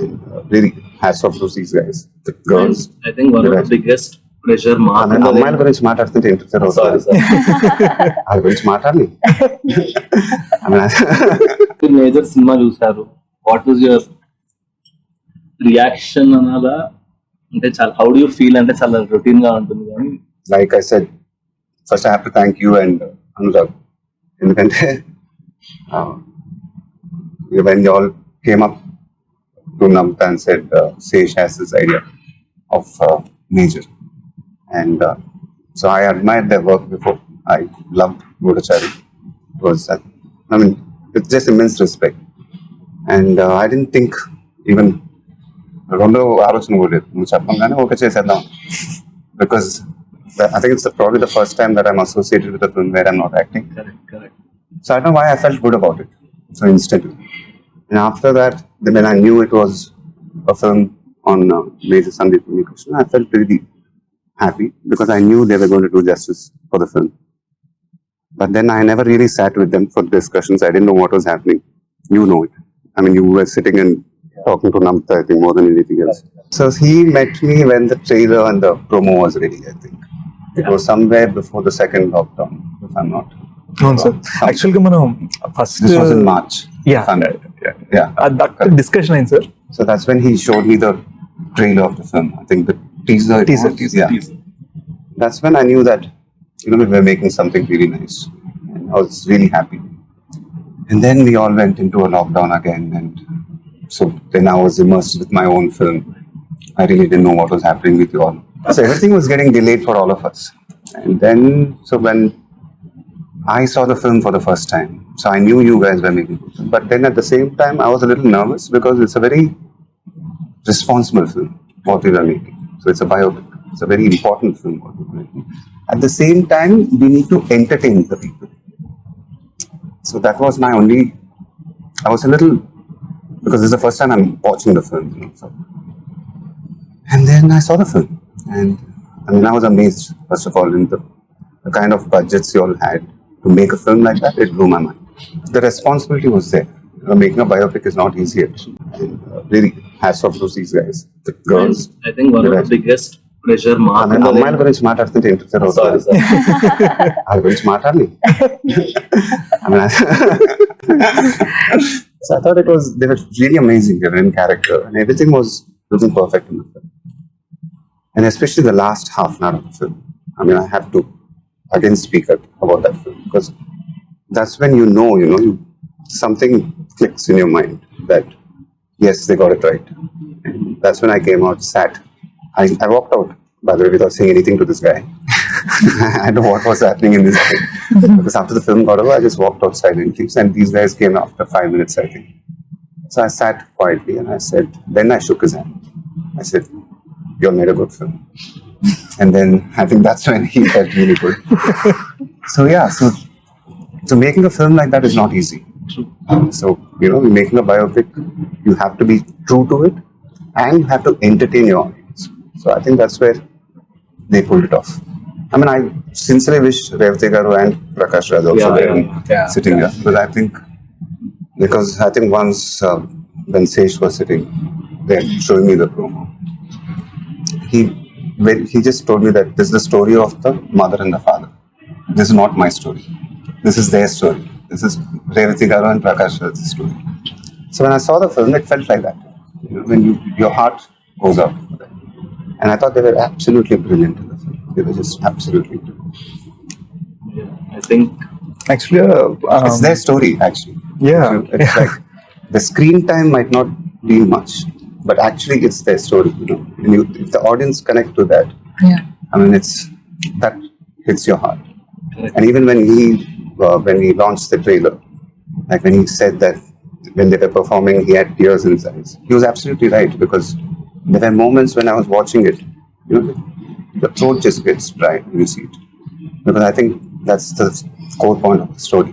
And really, hats off to these guys. The girls. I think one of the biggest pressure mark. అమ్మాయిల గురించి మాట్లాడుతుంటే interfere అవుతుంది. వాళ్ళ గురించి మాట్లాడాలి. మేజర్ సినిమా చూసారు, వాట్ వాజ్ యువర్ రియాక్షన్ అనాలా అంటే చాలా హౌ డు యూ ఫీల్ అంటే చాలా రొటీన్ గా ఉంటుంది కానీ like I said first I have to thank you and Anurag, ఎందుకంటే when you all came up to Namta and said Sesh has this idea of Major, and so I admired their work before. I loved Godachari. It was, I mean, with just immense respect, and I didn't think even రెండో ఆలోచన కూడా లేదు, నువ్వు చెప్పంగానే okay చేసేద్దాం, because I think it's probably the first time that I'm associated with a film where I'm not acting. Correct. So I don't know why I felt good about it so instantly. And after that, when I knew it was a film on Major Sandeep Krishna, I felt really happy because I knew they were going to do justice for the film. But then I never really sat with them for discussions. I didn't know what was happening. You know it. I mean, you were sitting and talking to Namta, I think, more than anything else. So he met me when the trailer and the promo was ready, I think. It was somewhere before the second lockdown, if I'm not. అవును sir, యాక్చువల్గా మనం first This was in March. That discussion అయింది sir. So that's when he showed me the trailer of the film. I think the teaser. Yeah. That's when I knew that, you know, we were making something really nice. And I was really happy. And then we all went into a lockdown again. And so then I was immersed with my own film. I really didn't know what was happening with you all. So everything was getting delayed for all of us. And then, so when I saw the film for the first time, so I knew you guys were making it. But then at the same time, I was a little nervous because it's a very responsible film, what we were making. So it's a biopic. It's a very important film, what we were making. At the same time, we need to entertain the people. So that was my only, I was a little, because this is the first time I'm watching the film, you know, so. And then I saw the film. And I mean, I was amazed, first of all, in the kind of budgets you all had to make a film like that. It blew my mind. The responsibility was there. You know, making a biopic is not easy. And really, hats off to these guys, the girls. I think one of the biggest pressure mark. అమ్మాయిల గురించి మాట్లాడుతుంటే interfere అవుతుంది. వాళ్ళ గురించి మాట్లాడాలి. So I thought they were really amazing. They were in character and everything was looking perfect in the film. And especially the last half an hour of the film. I mean, I have to again speak about that film because that's when you know, something clicks in your mind that yes, they got it right. And that's when I came out, sat. I walked out, by the way, without saying anything to this guy. I don't know what was happening in this thing. Because after the film got over, I just walked out silently. And these guys came after 5 minutes, I think. So I sat quietly and I said, then I shook his hand. I said, you all made a good film. And then I think that's when he felt really good. So yeah, so making a film like that is not easy. So, making a biopic, you have to be true to it and you have to entertain your audience. So I think that's where they pulled it off. I mean, I sincerely wish Revati Garu and Prakash Raj also sitting here. But because I think once when Sesh was sitting there showing me the promo, he just told me that this is the story of the mother and the father. This is not my story. This is their story. This is Revati Garu and Prakash Raj's story. So when I saw the film, it felt like that. When your heart goes out for that. And I thought they were absolutely brilliant in the film. They were just absolutely brilliant. Yeah, I think actually it's their story, actually. Yeah. It's like the screen time might not be much, but actually it's their story, And if the audience connect to that, I mean, that hits your heart. And even when he launched the trailer, like when he said that when they were performing, he had tears in his eyes. He was absolutely right, because there were moments when I was watching it, the throat just gets dry when you see it. Because I think that's the core point of the story.